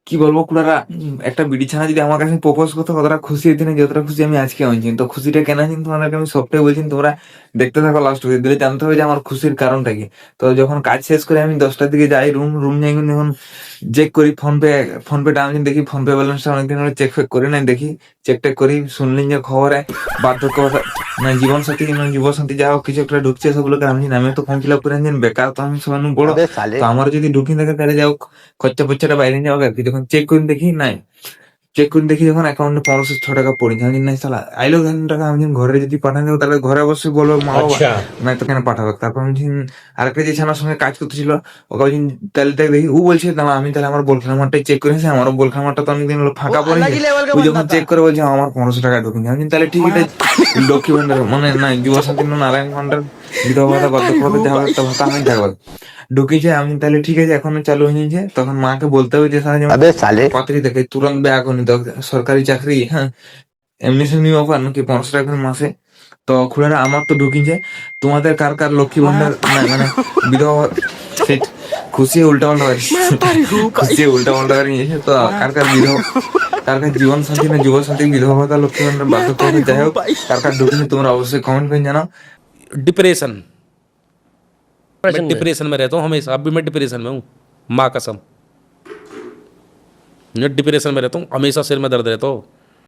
কি বলবো কুলারা, একটা বিড়ি ছানা যদি আমার কাছে প্রপোজ করতো কতটা খুশি হইতি না, যতটা খুশি আমি আজকে হয়েছি। তো খুশিটা কেন আছি তোমাদেরকে আমি সবটাই বলছি, তোমরা দেখতে থাকো লাস্ট অব্দি, দিলে জানতে হবে যে আমার খুশির কারণটা কি। তো যখন কাজ শেষ করে আমি 10টার দিকে যাই রুম যাই, যখন চেক করি ফোন পে আমি দেখি ফোন পে ব্যালেন্সটা অনেকদিন হলো চেক ফেক করি নাই, দেখি চেক টেক করি, শুনলেন যে খবরে বার্ধক্য মানে জীবন সাথী যা হোক কিছু একটা ঢুকছে, সেগুলোকে আমি আমিও তো ফর্ম ফিল আপ করে আনছেন, বেকার তো আমি সবাই বড়। अबे साले। তো আমার যদি ঢুকি থাকে তাহলে যাও খরচা ফরচাটা বাইরে যাওয়া আর কি। যখন চেক করে দেখি নাই, চেক করে দেখি যখন অ্যাকাউন্টে 1506 টাকা পড়েছে, আমি নাই সালা আইলো টাকা, আমি যখন ঘরে যদি পাঠানো দেবো তাহলে ঘরে অবশ্যই বলবো মা বাবা, अच्छा। নাই তো কেন পাঠাবো। তারপর আমি আরেকটা যে ছানার সঙ্গে কাজ করতেছিল ওকে বলছি, তাহলে তাই দেখি ও বলছে দাঁড়া আমি তাহলে আমার বল খামারটাই চেক করেছি, আমারও বল খামারটা তো অনেকদিন হলো वो ফাঁকা अलग পড়েছে। ही लेवल का ওই बंदा যখন था। চেক করে বলছে আমার 1500 টাকা ঢুকিনি, আমি তাহলে ঠিক এটা লক্ষ্মী ভান্ডার মানে না যুব শান্তি না নারায়ণ ভান্ডার বিধবা ভাতা বার্ধক্য ভাতা যা হোক একটা ভাতা আমি থাকবো ঢুকেছে। আমি তাহলে ঠিক আছে এখন চালু হয়ে নিয়েছে, তখন মাকে বলতে হবে যে সারা যেমন अबे साले। পাত্রী দেখে তুরন্ত ব্যয় করে নিতে হবে। সরকারি চাকরি, হ্যাঁ এমনি সেমনি অফার নাকি 500 টাকা করে মাসে। তো খুড়ারা আমার তো ঢুকিছে, তোমাদের কার কার লক্ষ্মী ভান্ডার না মানে বিধবা সেট খুশি উল্টা পাল্টা করে খুশি উল্টা পাল্টা করে নিয়েছে। তো কার কার বিধবা, কার কার জীবন সাথী না যুব সাথী বিধবা ভাতা লক্ষ্মী ভান্ডার বার্ধক্য ভাতা যাই হোক কার কার ঢুকিনি তোমরা অবশ্যই कमेंट করে জানাও। डिप्रेशन। मैं डिप्रेशन में? डिप्रेशन में रहता हूँ हमेशा, अब भी मैं डिप्रेशन में हूँ, माँ कसम। मैं डिप्रेशन में रहता हूँ हमेशा, सिर में दर्द रहता हो।